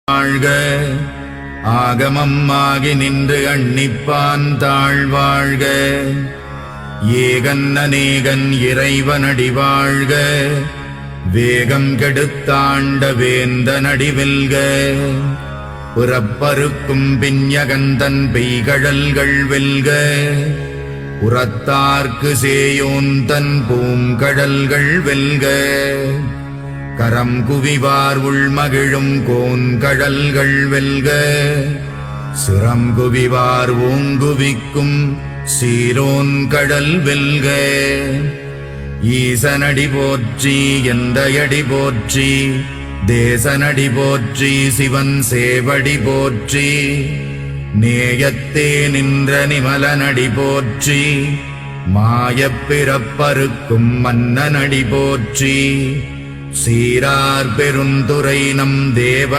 வாழ்க ஆகமம் ஆகி நின்று அன்னிப்பான் தாழ்வாழ்க ஏகன் அநேகன் இறைவனடி வாழ்க வேகம் கெடுத்தாண்ட வேந்தனடி வெல்க புறப்பருக்கும் பின்யகந்தன் பெய்கழல்கள் வெல்க உரத்தார்க்கு சேயோந்தன் பூங்கடல்கள் வெல்க கரம் குவிவார் உள்மகிழும் கோன்கடல்கள் வெல்க சிரம் குவிவார் ஓங்குவிக்கும் சீரோன் கடல் வெல்க ஈசனடி போற்றி எந்தையடி போற்றி தேசனடி போற்றி சிவன் சேவடி போற்றி நேயத்தே நின்ற நிமலனடி போற்றி மாயப் பிறப்பறுக்கும் மன்னனடி போற்றி சீரார் பெருந்துரை நம் தேவ